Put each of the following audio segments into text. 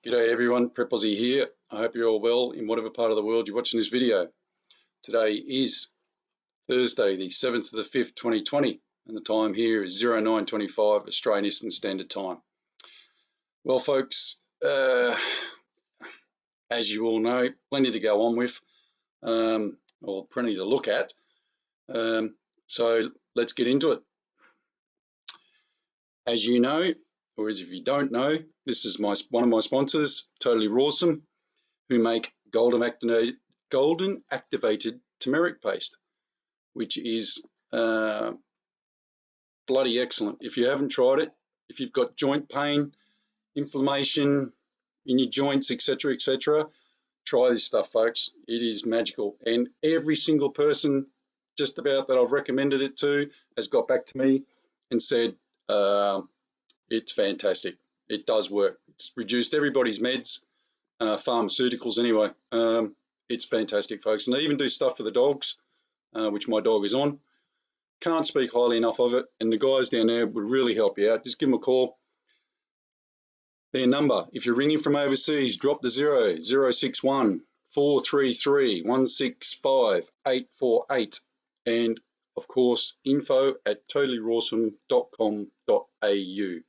G'day everyone, Prep Aussie here. I hope you're all well in whatever part of the world you're watching this video. Today is Thursday, the 7th of the 5th, 2020, and the time here is 09:25 Australian Eastern Standard Time. Well, folks, as you all know, plenty to go on with, or plenty to look at. So let's get into it. As you know, or as if you don't know, this is one of my sponsors, Totally Rawsome, who make golden activated turmeric paste, which is bloody excellent. If you haven't tried it, if you've got joint pain, inflammation in your joints, etc., etc., try this stuff, folks. It is magical, and every single person just about that I've recommended it to has got back to me and said it's fantastic. It does work. It's reduced everybody's meds, pharmaceuticals anyway. It's fantastic, folks. And they even do stuff for the dogs, which my dog is on. Can't speak highly enough of it. And the guys down there would really help you out. Just give them a call. Their number, if you're ringing from overseas, drop the 061 433 165 848. And of course, info@totallyrawsome.com.au.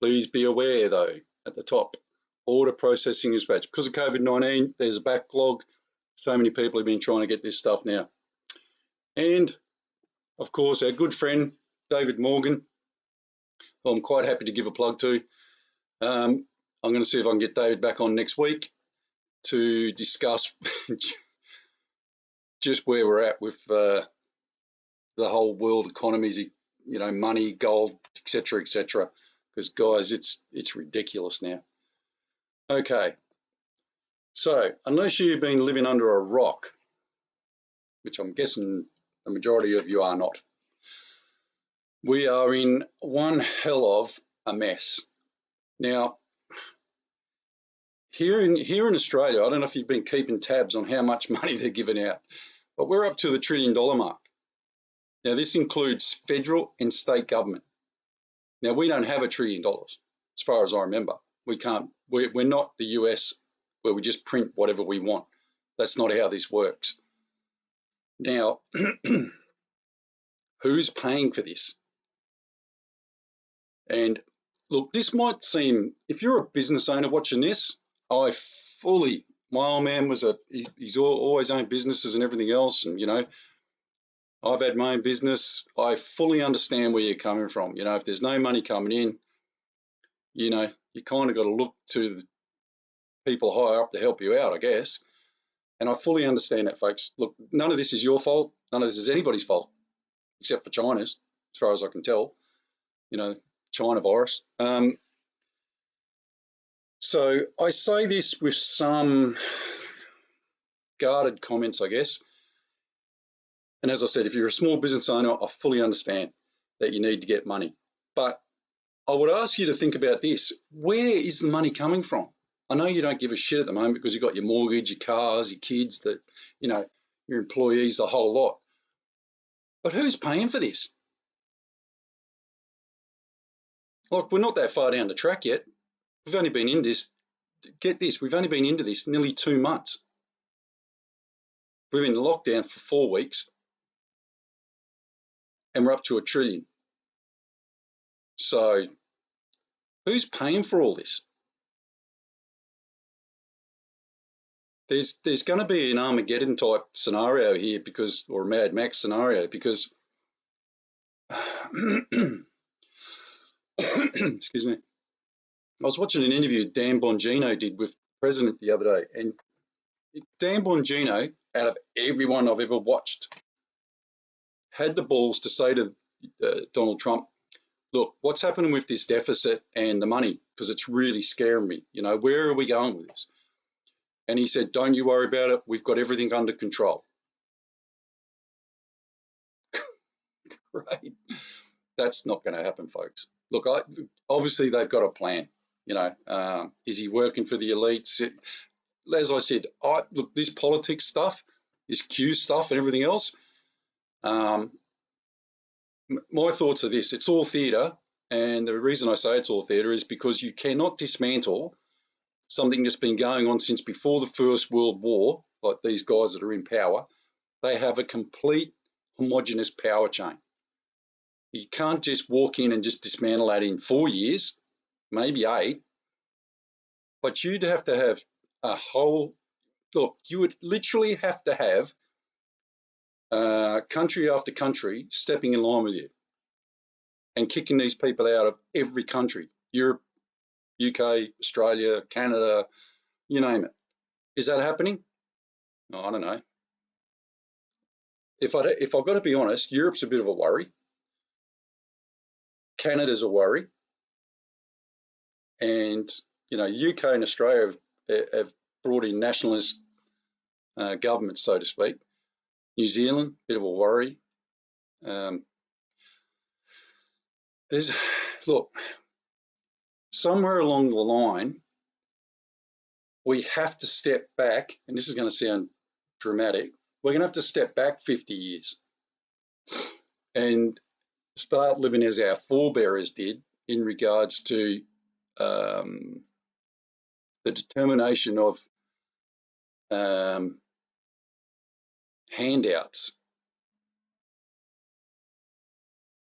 Please be aware, though, at the top, order processing is bad. Because of COVID-19, there's a backlog. So many people have been trying to get this stuff now. And, of course, our good friend, David Morgan, who I'm quite happy to give a plug to. I'm going to see if I can get David back on next week to discuss just where we're at with the whole world economies, you know, money, gold, etc., etc. Because, guys, it's ridiculous now. Okay, so unless you've been living under a rock, which I'm guessing the majority of you are not, we are in one hell of a mess. Now, here in Australia, I don't know if you've been keeping tabs on how much money they're giving out, but we're up to the $1 trillion mark. Now, this includes federal and state government. Now, we don't have $1 trillion, as far as I remember. We can't. We're not the US where we just print whatever we want. That's not how this works. Now, who's paying for this? And look, this might seem, if you're a business owner watching this, my old man he's always owned businesses and everything else. And, you know, I've had my own business. I fully understand where you're coming from. You know, if there's no money coming in, you know, you kind of got to look to the people higher up to help you out, I guess. And I fully understand that, folks. Look, none of this is your fault. None of this is anybody's fault, except for China's, as far as I can tell. You know, China virus. So I say this with some guarded comments, I guess. And as I said, if you're a small business owner, I fully understand that you need to get money. But I would ask you to think about this. Where is the money coming from? I know you don't give a shit at the moment because you've got your mortgage, your cars, your kids, you know, your employees, the whole lot. But who's paying for this? Like, we're not that far down the track yet. We've only been in this, get this, we've only been into this nearly 2 months. We've been in lockdown for 4 weeks and we're up to $1 trillion. So who's paying for all this? There's going to be an Armageddon type scenario here or a Mad Max scenario because, excuse me, I was watching an interview Dan Bongino did with the president the other day, and Dan Bongino, out of everyone I've ever watched, had the balls to say to Donald Trump, look, what's happening with this deficit and the money? Because it's really scaring me. You know, where are we going with this? And he said, don't you worry about it. We've got everything under control. Right? That's not going to happen, folks. Look, obviously they've got a plan. You know, is he working for the elites? As I said, look, this politics stuff, this Q stuff and everything else, my thoughts are this. It's all theatre. And the reason I say it's all theatre is because you cannot dismantle something that's been going on since before the First World War, like these guys that are in power, they have a complete homogenous power chain. You can't just walk in and just dismantle that in 4 years, maybe 8, but you'd have to have a whole, look, you would literally have to have country after country stepping in line with you and kicking these people out of every country, Europe, UK, Australia, Canada, you name it. Is that happening? Oh, I don't know. If I've got to be honest, Europe's a bit of a worry. Canada's a worry. And, you know, UK and Australia have brought in nationalist governments, so to speak. New Zealand, bit of a worry. Look, somewhere along the line, we have to step back, and this is going to sound dramatic, we're going to have to step back 50 years and start living as our forebears did in regards to the determination of handouts.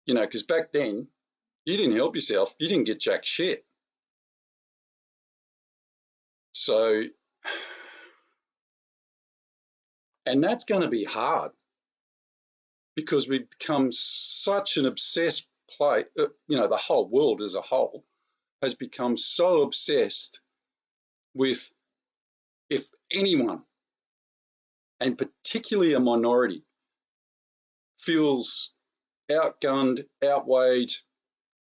You know, because back then, you didn't help yourself, you didn't get jack shit. So, and that's going to be hard because we've become such an obsessed play, you know, the whole world as a whole has become so obsessed with if anyone, and particularly a minority, feels outgunned, outweighed,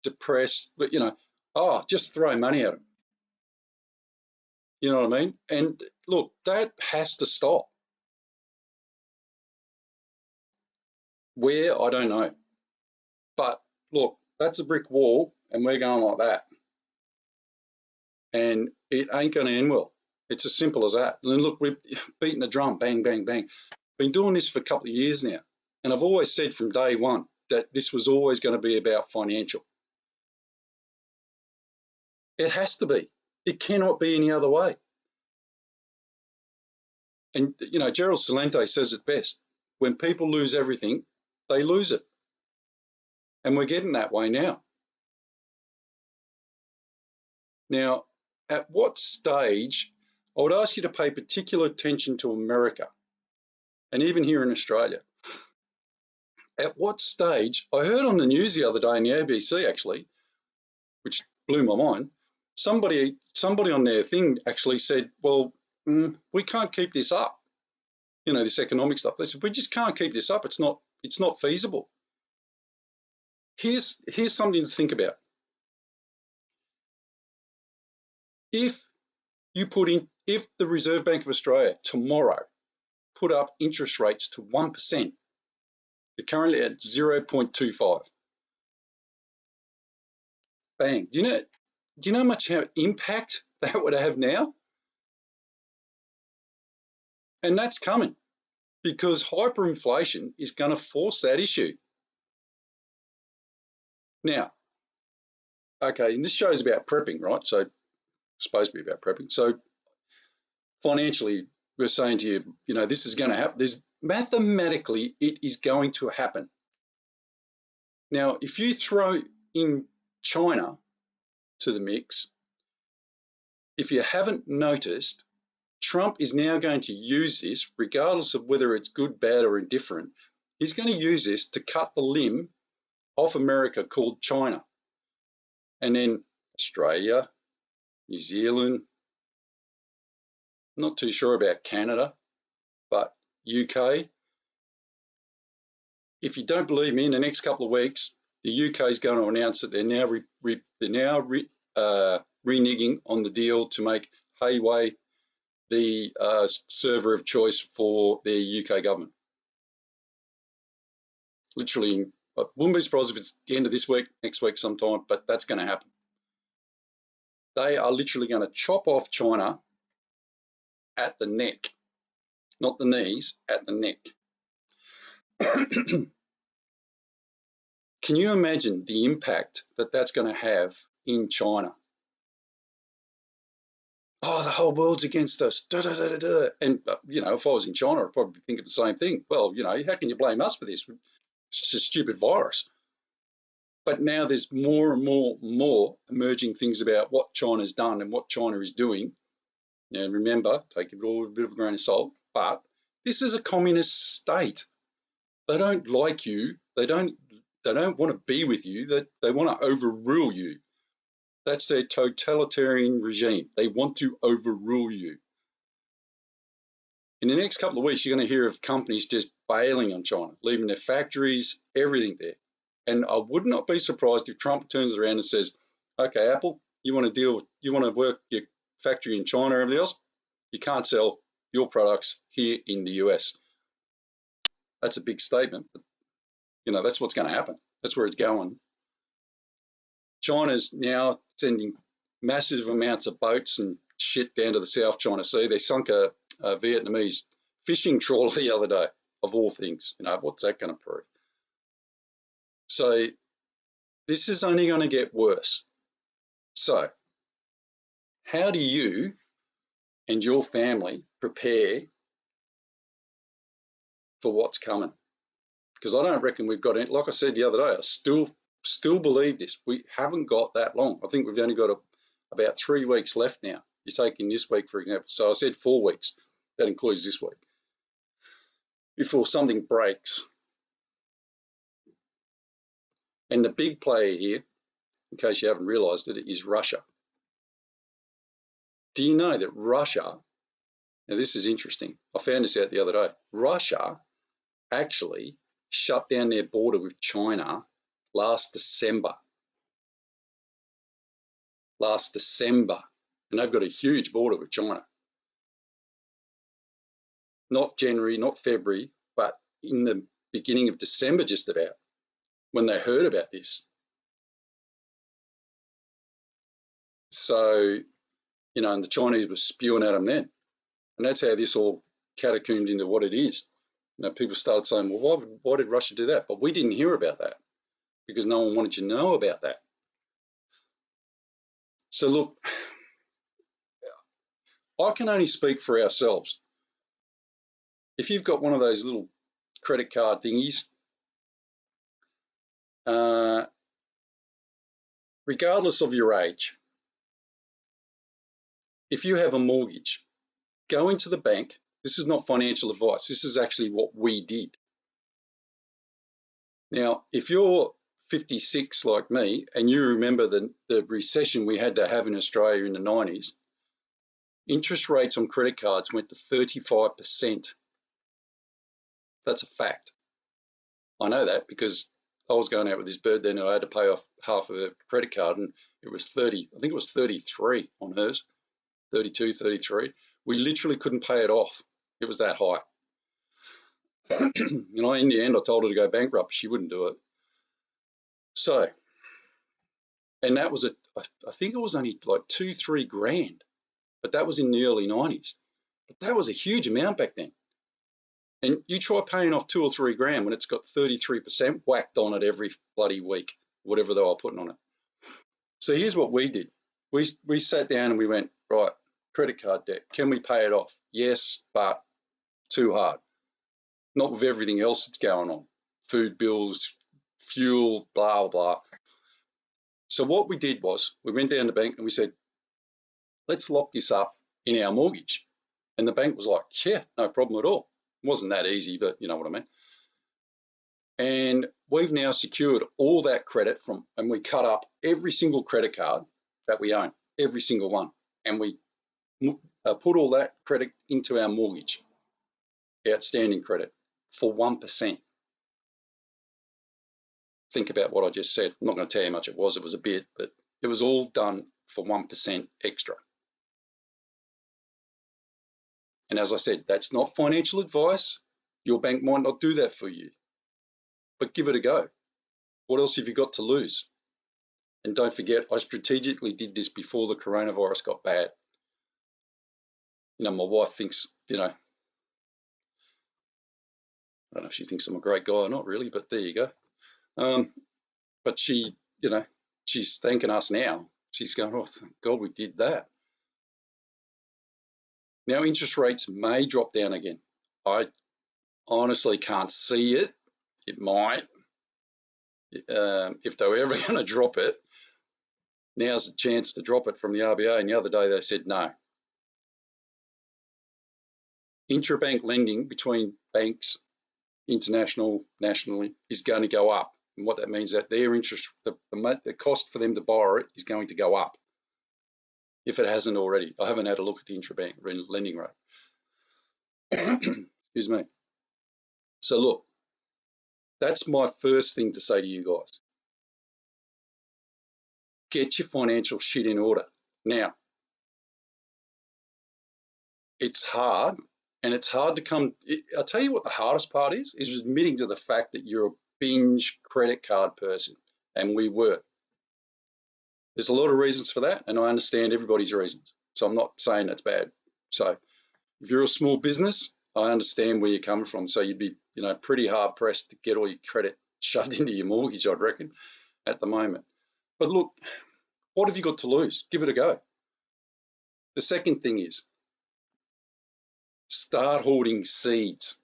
depressed, but, you know, oh, just throw money at them. You know what I mean? And look, that has to stop. Where, I don't know. But look, that's a brick wall and we're going like that. And it ain't going to end well. It's as simple as that. And look, we've beaten the drum, bang, bang, bang. Been doing this for a couple of years now. And I've always said from day one that this was always going to be about financial. It has to be. It cannot be any other way. And, you know, Gerald Celente says it best. When people lose everything, they lose it. And we're getting that way now. Now, at what stage, I would ask you to pay particular attention to America and even here in Australia. At what stage, I heard on the news the other day in the ABC actually, which blew my mind, somebody on their thing actually said, well, we can't keep this up, you know, this economic stuff. They said, we just can't keep this up. It's not feasible. Here's something to think about. If the Reserve Bank of Australia tomorrow put up interest rates to 1%, they're currently at 0.25. Bang. Do you know how much impact that would have now? And that's coming because hyperinflation is going to force that issue. Now, okay, and this show's about prepping, right? So it's supposed to be about prepping. So financially, we're saying to you, you know, this is going to happen. Mathematically, it is going to happen. Now, if you throw in China to the mix, if you haven't noticed, Trump is now going to use this, regardless of whether it's good, bad, or indifferent. He's going to use this to cut the limb off America called China. And then Australia, New Zealand, not too sure about Canada, but UK. If you don't believe me, in the next couple of weeks, the UK is going to announce that they're now reneging on the deal to make Huawei the server of choice for their UK government. Literally, I wouldn't be surprised if it's the end of this week, next week sometime, but that's going to happen. They are literally going to chop off China at the neck, not the knees, at the neck. Can you imagine the impact that that's going to have in China? oh, the whole world's against us. Da, da, da, da, da. And, you know, if I was in China, I'd probably think of the same thing. Well, you know, how can you blame us for this? It's just a stupid virus. But now there's more and more emerging things about what China's done and what China is doing. Now, remember, take it all with a bit of a grain of salt, but this is a communist state. They don't like you. They don't want to be with you. They want to overrule you. That's their totalitarian regime. They want to overrule you. In the next couple of weeks, you're going to hear of companies just bailing on China, leaving their factories, everything there. And I would not be surprised if Trump turns around and says, okay, Apple, you want to work your factory in China or everything else? You can't sell your products here in the US. That's a big statement. But, you know, that's what's going to happen. That's where it's going. China's now sending massive amounts of boats and shit down to the South China Sea. They sunk a Vietnamese fishing trawler the other day, of all things. You know, what's that going to prove? So this is only going to get worse. So how do you and your family prepare for what's coming? Because I don't reckon we've got it. Like I said the other day, I still believe this. We haven't got that long. I think we've only got about 3 weeks left now. You're taking this week, for example. So I said 4 weeks. That includes this week. Before something breaks. And the big player here, in case you haven't realised it, is Russia. Do you know that Russia, now this is interesting, I found this out the other day, Russia actually shut down their border with China last December. And they've got a huge border with China. Not January, not February, but in the beginning of December just about, when they heard about this. So, you know, and the Chinese were spewing at them then. And that's how this all catacombed into what it is. You know, people started saying, well, why did Russia do that? But we didn't hear about that because no one wanted to know about that. So look, I can only speak for ourselves. If you've got one of those little credit card thingies, regardless of your age, if you have a mortgage, go into the bank. This is not financial advice. This is actually what we did. Now, if you're 56 like me and you remember the recession we had to have in Australia in the 90s, interest rates on credit cards went to 35%. That's a fact. I know that because I was going out with this bird then and I had to pay off half of the credit card and it was 30, I think it was 33 on hers, 32, 33. We literally couldn't pay it off. It was that high. You know, in the end, I told her to go bankrupt. She wouldn't do it. So, and that was I think it was only like 2-3 grand, but that was in the early 90s. But that was a huge amount back then. And you try paying off 2 or 3 grand when it's got 33% whacked on it every bloody week, whatever they were putting on it. So here's what we did. We sat down and we went, right, credit card debt, can we pay it off? Yes, but too hard. Not with everything else that's going on. Food bills, fuel, blah, blah. So what we did was we went down to the bank and we said, let's lock this up in our mortgage. And the bank was like, yeah, no problem at all. It wasn't that easy, but you know what I mean. And we've now secured all that credit and we cut up every single credit card that we own, every single one. And we put all that credit into our mortgage, outstanding credit, for 1%. Think about what I just said. I'm not going to tell you how much it was a bit, but it was all done for 1% extra. And as I said, that's not financial advice. Your bank might not do that for you, but give it a go. What else have you got to lose? And don't forget, I strategically did this before the coronavirus got bad. You know, my wife thinks, you know, I don't know if she thinks I'm a great guy or not really, but there you go. But she, you know, she's thanking us now. She's going, oh, thank God we did that. Now, interest rates may drop down again. I honestly can't see it. It might. If they were ever going to drop it, now's the chance to drop it from the RBA. And the other day they said no. Intrabank lending between banks, international, nationally, is going to go up. And what that means is that their interest, the cost for them to borrow it is going to go up, if it hasn't already. I haven't had a look at the intrabank lending rate. Excuse me. So look, that's my first thing to say to you guys. Get your financial shit in order. Now, it's hard, and it's hard to come. I'll tell you what the hardest part is admitting to the fact that you're a binge credit card person, and we were. There's a lot of reasons for that, and I understand everybody's reasons. So I'm not saying that's bad. So if you're a small business, I understand where you're coming from. So you'd be, pretty hard pressed to get all your credit shoved into your mortgage, I'd reckon, at the moment. But look, what have you got to lose? Give it a go. The second thing is start hoarding seeds.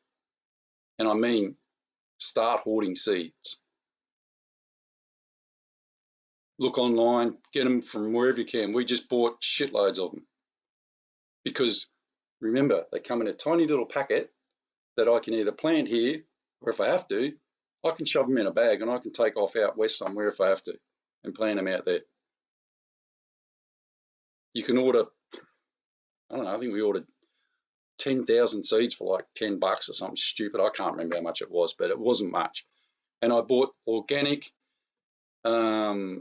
And I mean, start hoarding seeds. Look online, get them from wherever you can. We just bought shitloads of them. Because remember, they come in a tiny little packet that I can either plant here, or if I have to, I can shove them in a bag and I can take off out west somewhere if I have to and plant them out there. You can order, I don't know, I think we ordered 10,000 seeds for like $10 or something stupid. I can't remember how much it was, but it wasn't much. And I bought organic, non-GMO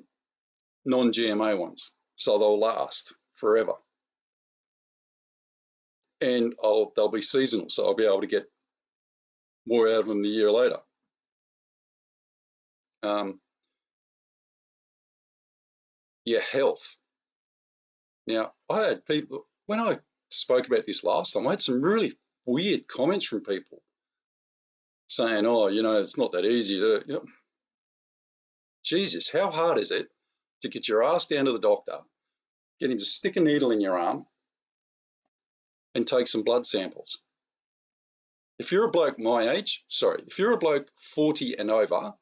ones, so they'll last forever. And they'll be seasonal, so I'll be able to get more out of them the year later. Your health. Now, I had people, when I spoke about this last time, I had some really weird comments from people saying, oh, it's not that easy to, Jesus, how hard is it to get your ass down to the doctor, get him to stick a needle in your arm and take some blood samples? If you're a bloke my age, if you're a bloke 40 and over,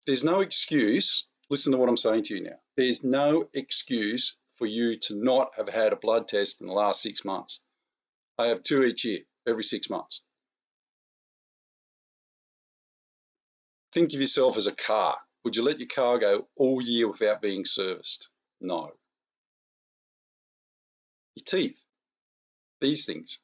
there's no excuse. Listen to what I'm saying to you now. There's no excuse for you to not have had a blood test in the last 6 months. I have 2 each year, every 6 months. Think of yourself as a car. Would you let your car go all year without being serviced? No. Your teeth, these things.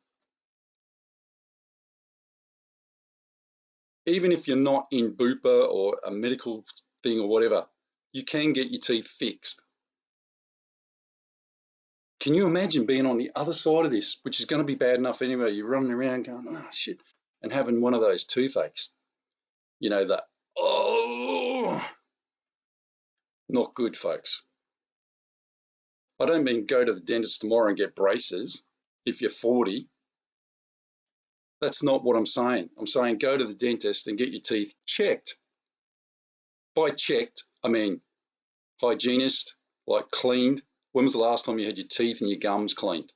Even if you're not in Bupa or a medical thing or whatever, you can get your teeth fixed. Can you imagine being on the other side of this, which is going to be bad enough anyway? You're running around going, oh, shit, and having one of those toothaches. Not good, folks. I don't mean go to the dentist tomorrow and get braces if you're 40. That's not what I'm saying. I'm saying go to the dentist and get your teeth checked. By checked, I mean hygienist, like cleaned. When was the last time you had your teeth and your gums cleaned?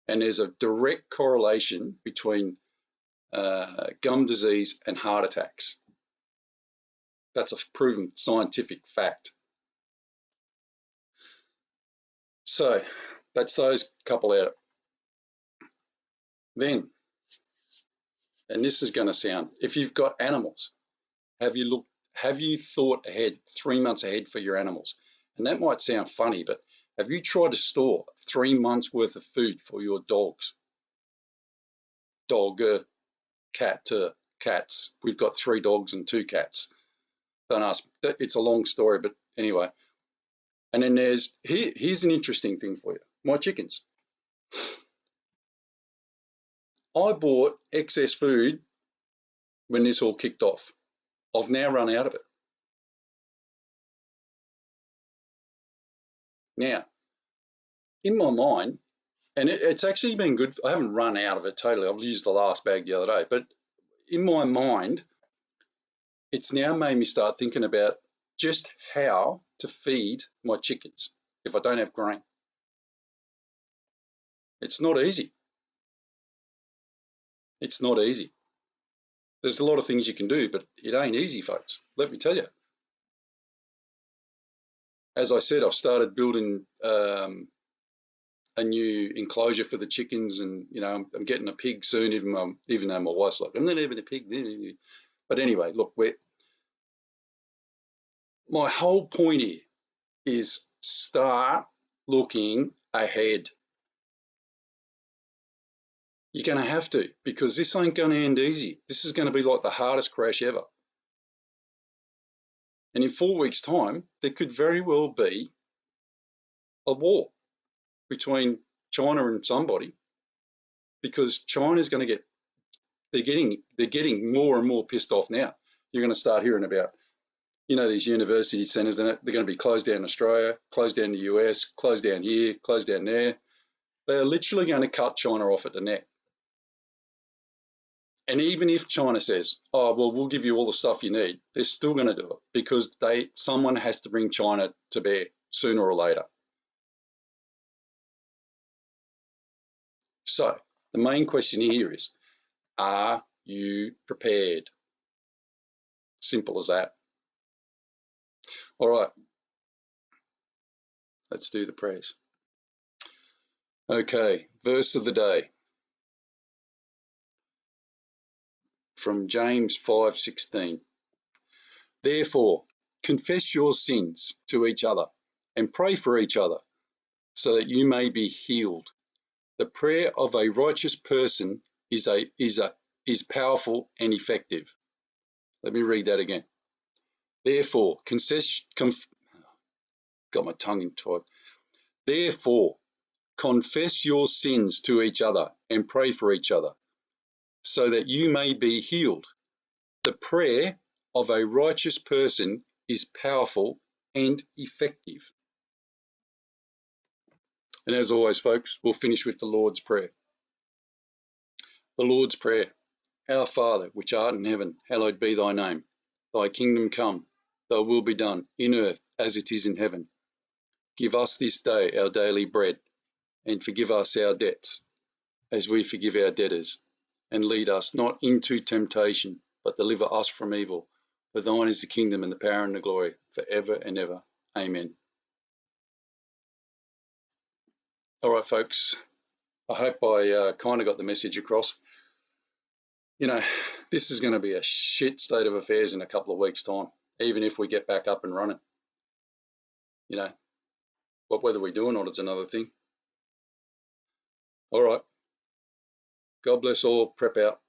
And there's a direct correlation between gum disease and heart attacks. That's a proven scientific fact. So that's those couple out. Then, and this is going to sound, if you've got animals, have you thought ahead, 3 months ahead for your animals? And that might sound funny, but have you tried to store 3 months worth of food for your dogs? Cats. We've got 3 dogs and 2 cats. Don't ask, it's a long story, but anyway. And then here's an interesting thing for you. My chickens. I bought excess food when this all kicked off. I've now run out of it. Now, in my mind, and it's actually been good. I haven't run out of it totally. I've used the last bag the other day, but in my mind, it's now made me start thinking about just how to feed my chickens if I don't have grain? It's not easy. It's not easy. There's a lot of things you can do, but it ain't easy, folks. Let me tell you. As I said, I've started building a new enclosure for the chickens, and I'm getting a pig soon. Even though my wife's like, I'm not having a pig. But anyway, look, my whole point here is start looking ahead. You're going to have to, because this ain't going to end easy. This is going to be like the hardest crash ever. And in 4 weeks' time, there could very well be a war between China and somebody, because China's going to they're getting more and more pissed off now. You're going to start hearing about, these university centres, and they're going to be closed down in Australia, closed down in the US, closed down here, closed down there. They're literally going to cut China off at the neck. And even if China says, oh, well, we'll give you all the stuff you need, they're still going to do it, because someone has to bring China to bear sooner or later. So the main question here is, are you prepared? Simple as that. All right, let's do the prayers. Okay, verse of the day from James 5:16. Therefore, confess your sins to each other and pray for each other so that you may be healed. The prayer of a righteous person is powerful and effective. Let me read that again. Therefore, got my tongue in tight. Therefore, confess your sins to each other and pray for each other so that you may be healed. The prayer of a righteous person is powerful and effective. And as always, folks, we'll finish with the Lord's Prayer. The Lord's Prayer. Our Father, which art in heaven, hallowed be thy name. Thy kingdom come, thy will be done, in earth as it is in heaven. Give us this day our daily bread, and forgive us our debts, as we forgive our debtors. And lead us not into temptation, but deliver us from evil. For thine is the kingdom and the power and the glory, for ever and ever. Amen. All right, folks. I hope I kind of got the message across. This is going to be a shit state of affairs in a couple of weeks' time, even if we get back up and running. But whether we do or not, it's another thing. All right. God bless all. Prep out.